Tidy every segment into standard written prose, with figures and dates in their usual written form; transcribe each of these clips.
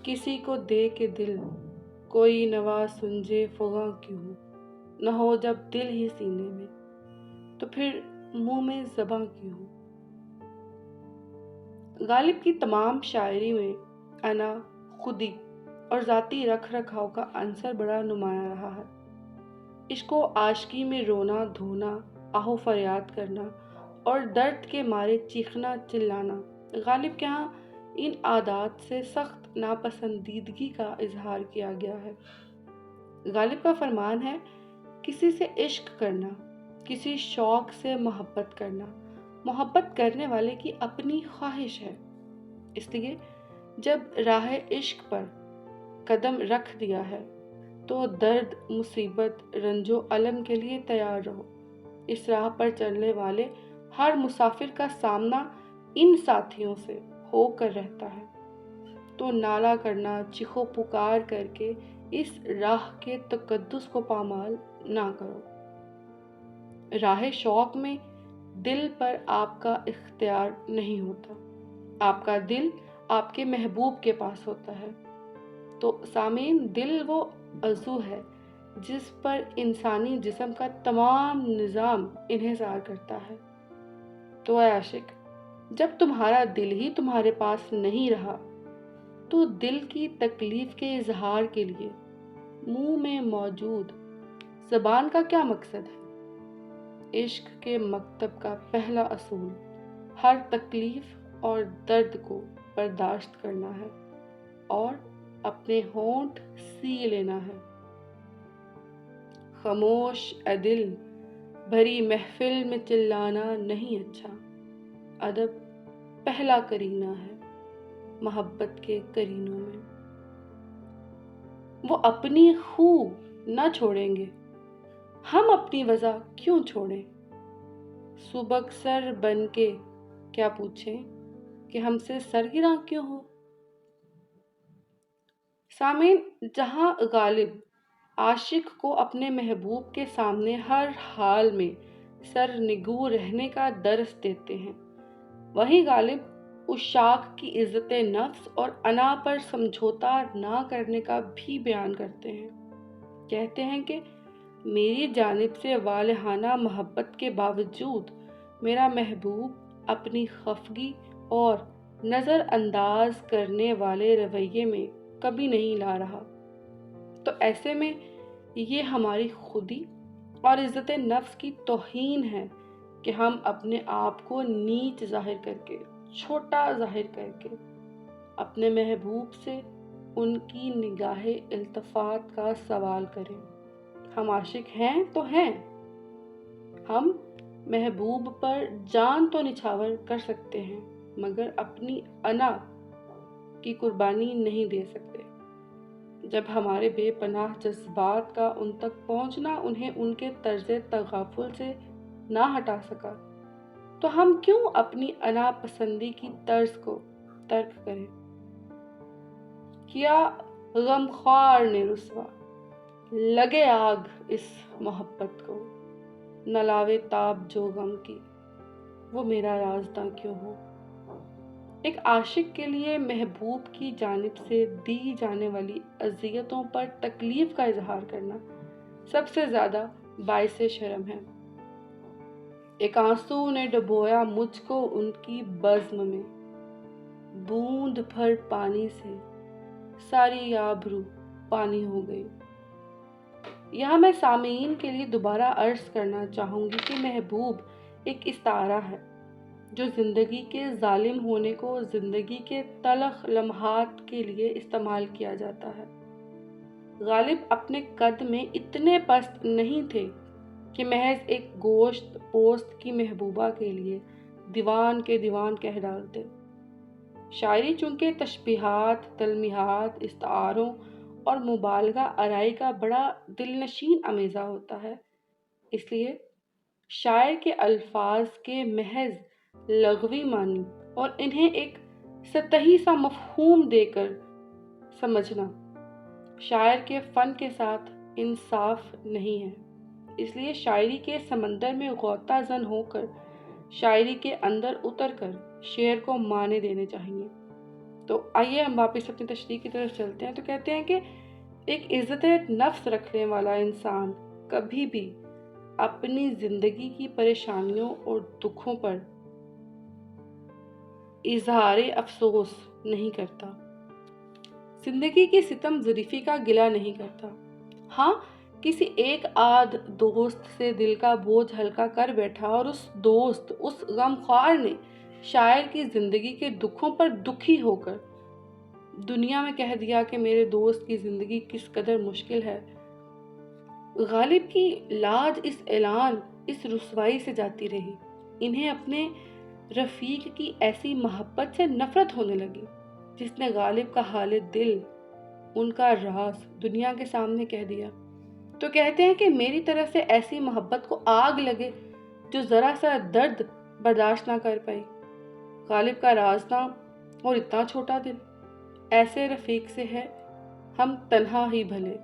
کسی کو دے کے دل کوئی نوا سنجے فغاں کیوں، نہ ہو جب دل ہی سینے میں تو پھر منہ میں زباں کیوں۔ غالب کی تمام شاعری میں انا، خودی اور ذاتی رکھ رکھاؤ کا عنصر بڑا نمایاں رہا ہے۔ عشق و عاشقی میں رونا دھونا، آہو فریاد کرنا اور درد کے مارے چیخنا چلانا، غالب کے ہاں ان عادات سے سخت ناپسندیدگی کا اظہار کیا گیا ہے۔ غالب کا فرمان ہے، کسی سے عشق کرنا، کسی شوق سے محبت کرنا، محبت کرنے والے کی اپنی خواہش ہے۔ اس لیے جب راہ عشق پر قدم رکھ دیا ہے تو درد، مصیبت، رنج و الم کے لیے تیار رہو۔ اس راہ پر چلنے والے ہر مسافر کا سامنا ان ساتھیوں سے ہو کر رہتا ہے، تو نالہ کرنا، چیخو پکار کر کے اس راہ کے تقدس کو پامال نہ کرو۔ راہ شوق میں دل پر آپ کا اختیار نہیں ہوتا، آپ کا دل آپ کے محبوب کے پاس ہوتا ہے۔ تو سامعین، دل وہ عضو ہے جس پر انسانی جسم کا تمام نظام انحصار کرتا ہے۔ تو اے عاشق، جب تمہارا دل ہی تمہارے پاس نہیں رہا تو دل کی تکلیف کے اظہار کے لیے منہ میں موجود زبان کا کیا مقصد ہے؟ عشق کے مکتب کا پہلا اصول ہر تکلیف اور درد کو برداشت کرنا ہے اور اپنے ہونٹ سی لینا ہے۔ خاموش اے دل، بھری محفل میں چلانا نہیں اچھا، ادب پہلا کرینہ ہے محبت کے کرینوں میں۔ وہ اپنی خو نہ چھوڑیں گے، ہم اپنی وضع کیوں چھوڑیں؟ سبک سر بن کے کیا پوچھیں کہ ہم سے سرگراں کیوں ہو؟ سامعین، جہاں غالب عاشق کو اپنے محبوب کے سامنے ہر حال میں سرنگوں رہنے کا درس دیتے ہیں، وہیں غالب عشاق کی عزت نفس اور انا پر سمجھوتا نہ کرنے کا بھی بیان کرتے ہیں۔ کہتے ہیں کہ میری جانب سے والہانہ محبت کے باوجود میرا محبوب اپنی خفگی اور نظر انداز کرنے والے رویے میں کبھی نہیں لا رہا، تو ایسے میں یہ ہماری خودی اور عزت نفس کی توہین ہے کہ ہم اپنے آپ کو نیچ ظاہر کر کے، چھوٹا ظاہر کر کے اپنے محبوب سے ان کی نگاہ التفات کا سوال کریں۔ ہم عاشق ہیں تو ہیں، ہم محبوب پر جان تو نچھاور کر سکتے ہیں مگر اپنی انا کی قربانی نہیں دے سکتے۔ جب ہمارے بے پناہ جذبات کا ان تک پہنچنا انہیں ان کے طرز تغافل سے نہ ہٹا سکا تو ہم کیوں اپنی انا پسندی کی طرز کو ترک کریں؟ کیا غمخوار نے رسوا، لگے آگ اس محبت کو، نہ لاوے تاب جو غم کی، وہ میرا رازداں کیوں ہو۔ ایک عاشق کے لیے محبوب کی جانب سے دی جانے والی اذیتوں پر تکلیف کا اظہار کرنا سب سے زیادہ باعث شرم ہے۔ ایک آنسو نے ڈبویا مجھ کو ان کی بزم میں، بوند بھر پانی سے ساری آبرو پانی ہو گئی۔ یہاں میں سامعین کے لیے دوبارہ عرض کرنا چاہوں گی کہ محبوب ایک استعارہ ہے جو زندگی کے ظالم ہونے کو زندگی کے تلخ لمحات کے لیے استعمال کیا جاتا ہے۔ غالب اپنے قد میں اتنے پست نہیں تھے کہ محض ایک گوشت پوست کی محبوبہ کے لیے دیوان کے دیوان کہہ ڈالتے۔ شاعری چونکہ تشبیہات، تلمیحات، استعاروں اور مبالغہ آرائی کا بڑا دلنشین امیزہ ہوتا ہے، اس لیے شاعر کے الفاظ کے محض لغوی معنی اور انہیں ایک سطحی سا مفہوم دے کر سمجھنا شاعر کے فن کے ساتھ انصاف نہیں ہے۔ اس لیے شاعری کے سمندر میں غوطہ زن ہو کر، شاعری کے اندر اتر کر شعر کو معنی دینے چاہیے۔ تو آئیے ہم واپس اپنی تشریح کی طرف چلتے ہیں۔ تو کہتے ہیں کہ ایک عزت نفس رکھنے والا انسان کبھی بھی اپنی زندگی کی پریشانیوں اور دکھوں پر اظہار افسوس نہیں کرتا، زندگی کی ستم ظریفی کا گلہ نہیں کرتا۔ ہاں، کسی ایک آدھ دوست سے دل کا بوجھ ہلکا کر بیٹھا اور اس دوست، اس غمخوار نے شاعر کی زندگی کے دکھوں پر دکھی ہو کر دنیا میں کہہ دیا کہ میرے دوست کی زندگی کس قدر مشکل ہے۔ غالب کی لاج اس اعلان، اس رسوائی سے جاتی رہی۔ انہیں اپنے رفیق کی ایسی محبت سے نفرت ہونے لگی جس نے غالب کا حال دل، ان کا راز دنیا کے سامنے کہہ دیا۔ تو کہتے ہیں کہ میری طرف سے ایسی محبت کو آگ لگے جو ذرا سا درد برداشت نہ کر پائی۔ غالب کا راز نہ اور اتنا چھوٹا دل، ایسے رفیق سے ہے ہم تنہا ہی بھلے۔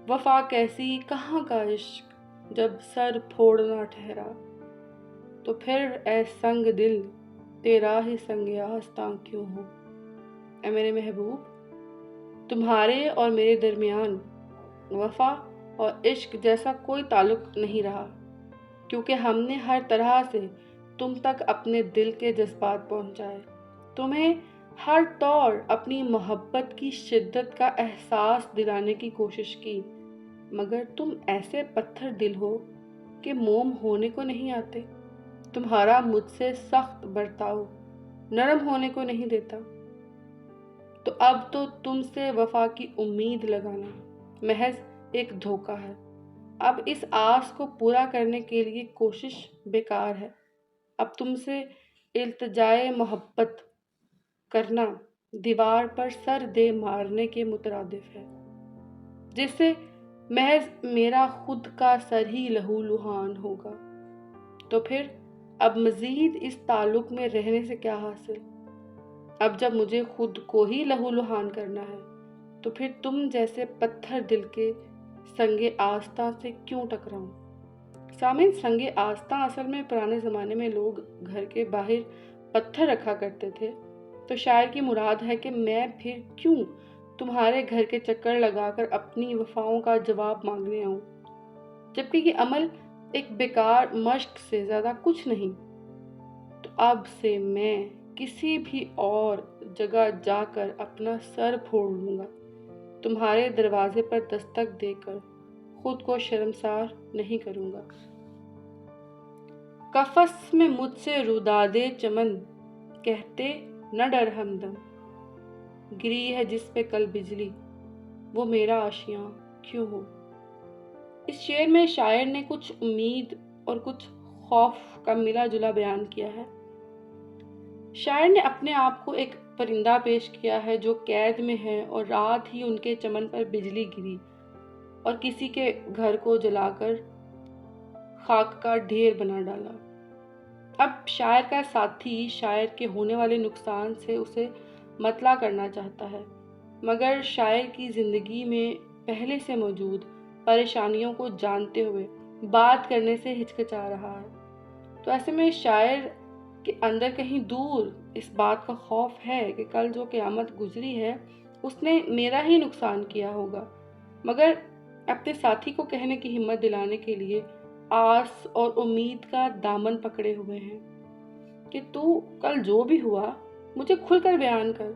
وفا کیسی کہاں کا عشق جب سر پھوڑنا ٹھہرا، تو پھر اے سنگ دل تیرا ہی سنگ آستاں کیوں ہو۔ اے میرے محبوب، تمہارے اور میرے درمیان وفا اور عشق جیسا کوئی تعلق نہیں رہا، کیونکہ ہم نے ہر طرح سے تم تک اپنے دل کے جذبات پہنچائے، تمہیں ہر طور اپنی محبت کی شدت کا احساس دلانے کی کوشش کی، مگر تم ایسے پتھر دل ہو کہ موم ہونے کو نہیں آتے۔ تمہارا مجھ سے سخت برتاؤ نرم ہونے کو نہیں دیتا۔ تو اب تو تم سے وفا کی امید لگانا محض ایک دھوکہ ہے۔ اب اس آس کو پورا کرنے کے لیے کوشش بیکار ہے۔ اب تم سے التجائے محبت کرنا دیوار پر سر دے مارنے کے مترادف ہے، جس سے محض میرا خود کا سر ہی لہو لہان ہوگا۔ تو پھر اب مزید اس تعلق میں رہنے سے کیا حاصل؟ اب جب مجھے خود کو ہی لہو لہان کرنا ہے تو پھر تم جیسے پتھر دل کے سنگ آستاں سے کیوں ٹکراؤں؟ سامعین، سنگ آستاں اصل میں پرانے زمانے میں لوگ گھر کے باہر پتھر رکھا کرتے تھے۔ تو شاعر کی مراد ہے کہ میں پھر کیوں تمہارے گھر کے چکر لگا کر اپنی وفاؤں کا جواب مانگنے آؤں، جبکہ یہ عمل ایک بیکار مشق سے زیادہ کچھ نہیں۔ تو اب سے میں کسی بھی اور جگہ جا کر اپنا سر پھوڑ لوں گا، تمہارے دروازے پر دستک دے کر خود کو شرمسار نہیں کروں گا۔ قفس میں مجھ سے رودادے چمن کہتے نہ ڈر ہمدم، گری ہے جس پہ کل بجلی وہ میرا آشیاں کیوں ہو۔ اس شعر میں شاعر نے کچھ امید اور کچھ خوف کا ملا جلا بیان کیا ہے۔ شاعر نے اپنے آپ کو ایک پرندہ پیش کیا ہے جو قید میں ہے اور رات ہی ان کے چمن پر بجلی گری اور کسی کے گھر کو جلا کر خاک کا ڈھیر بنا ڈالا۔ اب شاعر کا ساتھی شاعر کے ہونے والے نقصان سے اسے مطلع کرنا چاہتا ہے، مگر شاعر کی زندگی میں پہلے سے موجود پریشانیوں کو جانتے ہوئے بات کرنے سے ہچکچا رہا ہے۔ تو ایسے میں شاعر کے اندر کہیں دور اس بات کا خوف ہے کہ کل جو قیامت گزری ہے اس نے میرا ہی نقصان کیا ہوگا، مگر اپنے ساتھی کو کہنے کی ہمت دلانے کے لیے آس اور امید کا دامن پکڑے ہوئے ہیں کہ تو کل جو بھی ہوا مجھے کھل کر بیان کر۔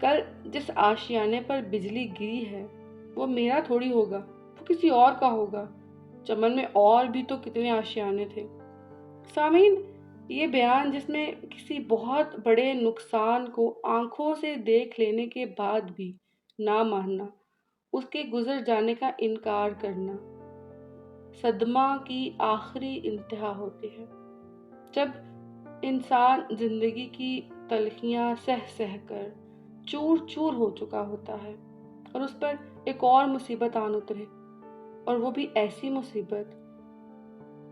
کل جس آشیانے پر بجلی گری ہے وہ میرا تھوڑی ہوگا، وہ کسی اور کا ہوگا۔ چمن میں اور بھی تو کتنے آشیانے تھے۔ سامعین، یہ بیان جس میں کسی بہت بڑے نقصان کو آنکھوں سے دیکھ لینے کے بعد بھی نہ ماننا، اس کے گزر جانے کا انکار کرنا، صدمہ کی آخری انتہا ہوتی ہے۔ جب انسان زندگی کی تلخیاں سہ سہ کر چور چور ہو چکا ہوتا ہے اور اس پر ایک اور مصیبت آن اترے، اور وہ بھی ایسی مصیبت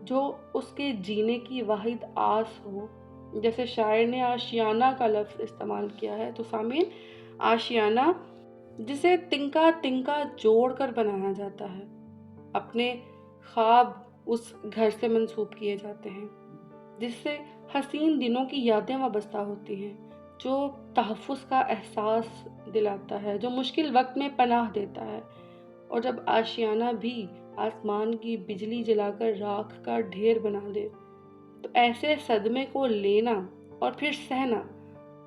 جو اس کے جینے کی واحد آس ہو، جیسے شاعر نے آشیانہ کا لفظ استعمال کیا ہے۔ تو سامعین، آشیانہ جسے تنکا تنکا جوڑ کر بنایا جاتا ہے، اپنے خواب اس گھر سے منسوب کیے جاتے ہیں جس سے حسین دنوں کی یادیں وابستہ ہوتی ہیں، جو تحفظ کا احساس دلاتا ہے، جو مشکل وقت میں پناہ دیتا ہے، اور جب آشیانہ بھی آسمان کی بجلی جلا کر راکھ کا ڈھیر بنا دے تو ایسے صدمے کو لینا اور پھر سہنا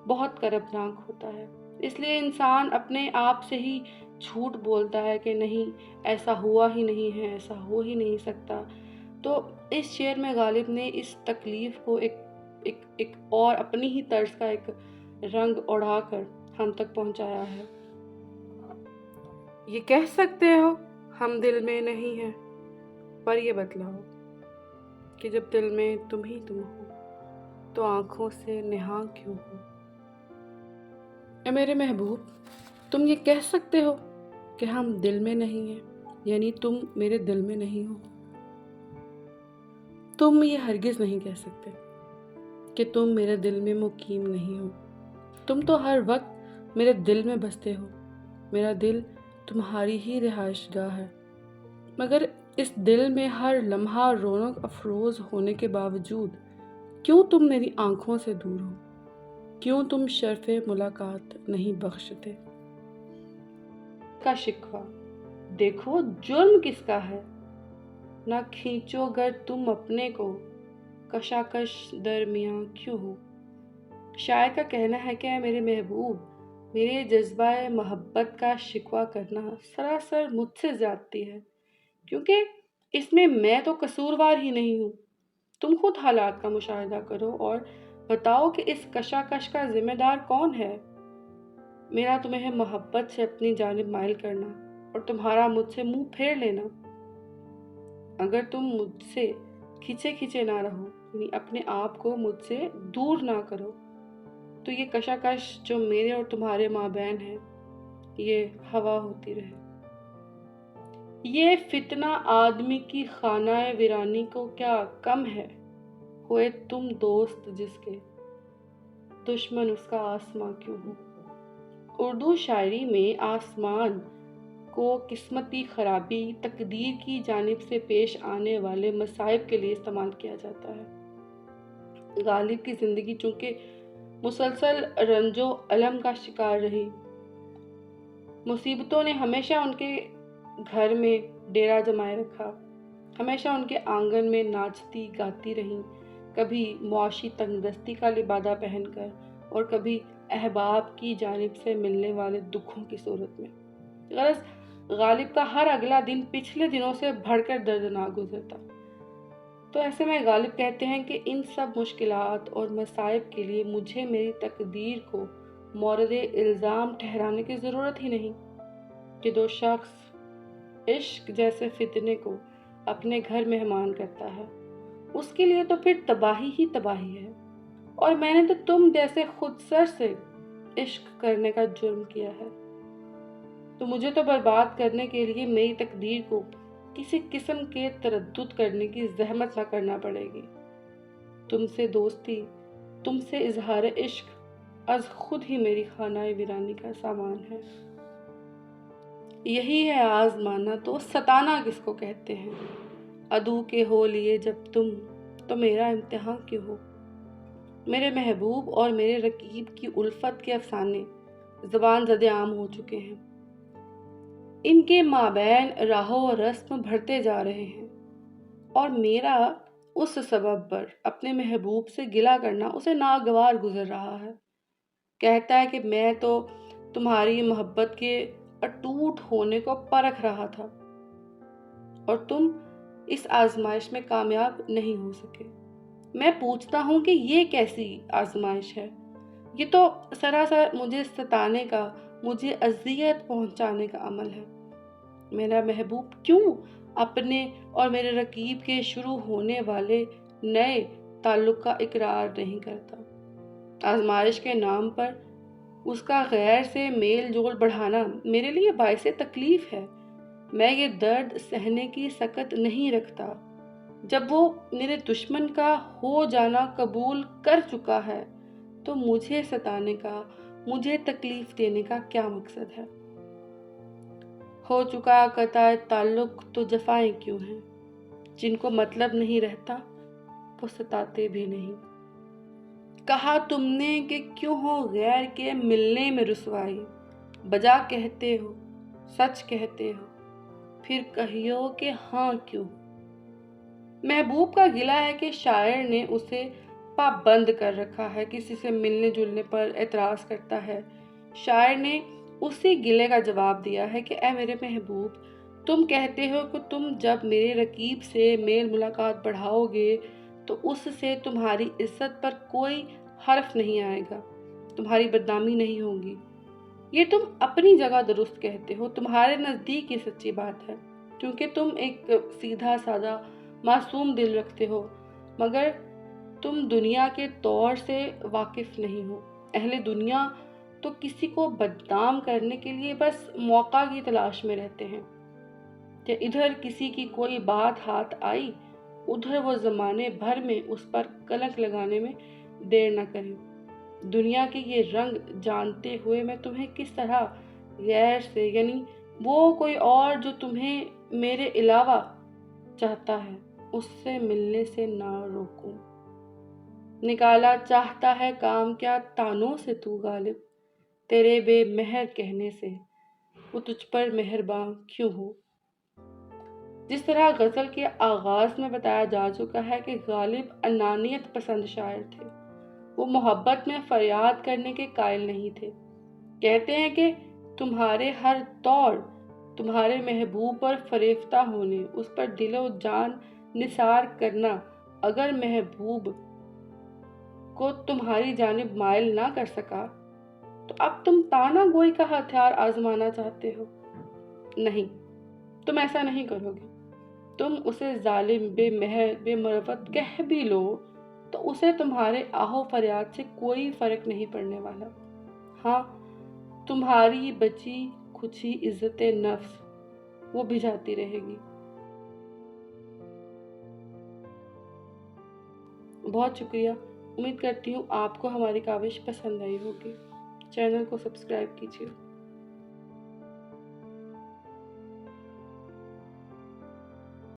بہت کربناک ہوتا ہے۔ اس لیے انسان اپنے آپ سے ہی جھوٹ بولتا ہے کہ نہیں، ایسا ہوا ہی نہیں ہے، ایسا ہو ہی نہیں سکتا۔ تو اس شعر میں غالب نے اس تکلیف کو ایک اور اپنی ہی طرز کا ایک رنگ اڑا کر ہم تک پہنچایا ہے۔ یہ کہہ سکتے ہو ہم دل میں نہیں ہیں، پر یہ بتلاؤ کہ جب دل میں تم ہی تم ہو تو آنکھوں سے نہاں کیوں ہو؟ اے میرے محبوب، تم یہ کہہ سکتے ہو کہ ہم دل میں نہیں ہیں، یعنی تم میرے دل میں نہیں ہو۔ تم یہ ہرگز نہیں کہہ سکتے کہ تم میرے دل میں مقیم نہیں ہو۔ تم تو ہر وقت میرے دل میں بستے ہو، میرا دل تمہاری ہی رہائش گاہ ہے، مگر اس دل میں ہر لمحہ رونق افروز ہونے کے باوجود کیوں تم میری آنکھوں سے دور ہو؟ کیوں تم شرف ملاقات نہیں بخشتے؟ کا شکوہ دیکھو جرم کس کا ہے، نہ کھینچو گر تم اپنے کو، کشاکش درمیاں کیوں ہو؟ شاعر کا کہنا ہے کہ میرے محبوب، میرے جذبہ محبت کا شکوہ کرنا سراسر مجھ سے زیادتی ہے، کیونکہ اس میں تو قصوروار ہی نہیں ہوں۔ تم خود حالات کا مشاہدہ کرو اور بتاؤ کہ اس کشاکش کا ذمہ دار کون ہے؟ میرا تمہیں محبت سے اپنی جانب مائل کرنا اور تمہارا مجھ سے منہ پھیر لینا۔ اگر تم مجھ سے کھچے نہ رہو، یعنی اپنے آپ کو مجھ سے دور نہ کرو، تو یہ کشاکش جو میرے اور تمہارے مابین ہے، یہ ہوا ہوتی رہے۔ یہ فتنہ آدمی کی خانہ ویرانی کو کیا کم ہے، ہوئے تم دوست جس کے، دشمن اس کا آسماں کیوں ہو؟ اردو شاعری میں آسمان کو قسمتی خرابی، تقدیر کی جانب سے پیش آنے والے مصائب کے لیے استعمال کیا جاتا ہے۔ غالب کی زندگی چونکہ مسلسل رنج و الم کا شکار رہی، مصیبتوں نے ہمیشہ ان کے گھر میں ڈیرا جمائے رکھا، ہمیشہ ان کے آنگن میں ناچتی گاتی رہیں، کبھی معاشی تنگ دستی کا لبادہ پہن کر اور کبھی احباب کی جانب سے ملنے والے دکھوں کی صورت میں۔ غرض غالب کا ہر اگلا دن پچھلے دنوں سے بڑھ کر دردناک گزرتا۔ تو ایسے میں غالب کہتے ہیں کہ ان سب مشکلات اور مصائب کے لیے مجھے میری تقدیر کو مورد الزام ٹھہرانے کی ضرورت ہی نہیں، کہ جو شخص عشق جیسے فتنے کو اپنے گھر مہمان کرتا ہے، اس کے لیے تو پھر تباہی ہی تباہی ہے، اور میں نے تو تم جیسے خود سر سے عشق کرنے کا جرم کیا ہے، تو مجھے تو برباد کرنے کے لیے میری تقدیر کو کسی قسم کے تردد کرنے کی زحمت نہ کرنا پڑے گی۔ تم سے دوستی، تم سے اظہار عشق از خود ہی میری خانہ ویرانی کا سامان ہے۔ یہی ہے آزمانا تو ستانا کس کو کہتے ہیں، عدو کے ہو لیے جب تم تو میرا امتحان کیوں ہو؟ میرے محبوب اور میرے رقیب کی الفت کے افسانے زبان زد عام ہو چکے ہیں، ان کے مابین راہ و رسم بڑھتے جا رہے ہیں، اور میرا اس سبب پر اپنے محبوب سے گلہ کرنا اسے ناگوار گزر رہا ہے۔ کہتا ہے کہ میں تو تمہاری محبت کے اٹوٹ ہونے کو پرکھ رہا تھا، اور تم اس آزمائش میں کامیاب نہیں ہو سکے۔ میں پوچھتا ہوں کہ یہ کیسی آزمائش ہے؟ یہ تو سراسر مجھے ستانے کا، مجھے اذیت پہنچانے کا عمل ہے۔ میرا محبوب کیوں اپنے اور میرے رقیب کے شروع ہونے والے نئے تعلق کا اقرار نہیں کرتا؟ آزمائش کے نام پر اس کا غیر سے میل جول بڑھانا میرے لیے باعث تکلیف ہے۔ میں یہ درد سہنے کی سکت نہیں رکھتا۔ جب وہ میرے دشمن کا ہو جانا قبول کر چکا ہے تو مجھے ستانے کا، مجھے تکلیف دینے کا کیا مقصد ہے؟ ہو چکا قطع تعلق تو جفائیں کیوں ہیں؟ جن کو مطلب نہیں رہتا وہ ستاتے بھی نہیں۔ کہا تم نے کہ کیوں ہو غیر کے ملنے میں رسوائی، بجا کہتے ہو سچ کہتے ہو پھر کہیو کہ ہاں کیوں۔ محبوب کا گلہ ہے کہ شاعر نے اسے پابند کر رکھا ہے، کسی سے ملنے جلنے پر اعتراض کرتا ہے۔ شاعر نے اسی گلے کا جواب دیا ہے کہ اے میرے محبوب، تم کہتے ہو کہ تم جب میرے رقیب سے میل ملاقات بڑھاؤ گے تو اس سے تمہاری عزت پر کوئی حرف نہیں آئے گا، تمہاری بدنامی نہیں ہوگی۔ یہ تم اپنی جگہ درست کہتے ہو، تمہارے نزدیک یہ سچی بات ہے، کیونکہ تم ایک سیدھا سادہ معصوم دل رکھتے ہو، مگر تم دنیا کے طور سے واقف نہیں ہو۔ اہل دنیا تو کسی کو بدنام کرنے کے لیے بس موقع کی تلاش میں رہتے ہیں کہ ادھر کسی کی کوئی بات ہاتھ آئی، ادھر وہ زمانے بھر میں اس پر کلنک لگانے میں دیر نہ کریں۔ دنیا کے یہ رنگ جانتے ہوئے میں تمہیں کس طرح غیر سے، یعنی وہ کوئی اور جو تمہیں میرے علاوہ چاہتا ہے، اس سے ملنے سے نہ روکوں۔ نکالا چاہتا ہے کام کیا تانوں سے تو غالب، تیرے بے مہر کہنے سے وہ تجھ پر مہرباں کیوں ہو۔ جس طرح غزل کے آغاز میں بتایا جا چکا ہے کہ غالب انانیت پسند شاعر تھے، وہ محبت میں فریاد کرنے کے قائل نہیں تھے۔ کہتے ہیں کہ تمہارے ہر طور، تمہارے محبوب پر فریفتہ ہونے، اس پر دل و جان نثار کرنا اگر محبوب کو تمہاری جانب مائل نہ کر سکا تو اب تم تانا گوئی کا ہتھیار آزمانا چاہتے ہو۔ نہیں، تم ایسا نہیں کرو گے۔ تم اسے ظالم، بے مہر، بے مروت کہہ بھی لو تو اسے تمہارے آہ و فریاد سے کوئی فرق نہیں پڑنے والا۔ ہاں، تمہاری بچی کھچی عزت نفس وہ بھی جاتی رہے گی۔ بہت شکریہ، امید کرتی ہوں آپ کو ہماری کاوش پسند آئی ہوگی۔ چینل کو سبسکرائب کیجیے۔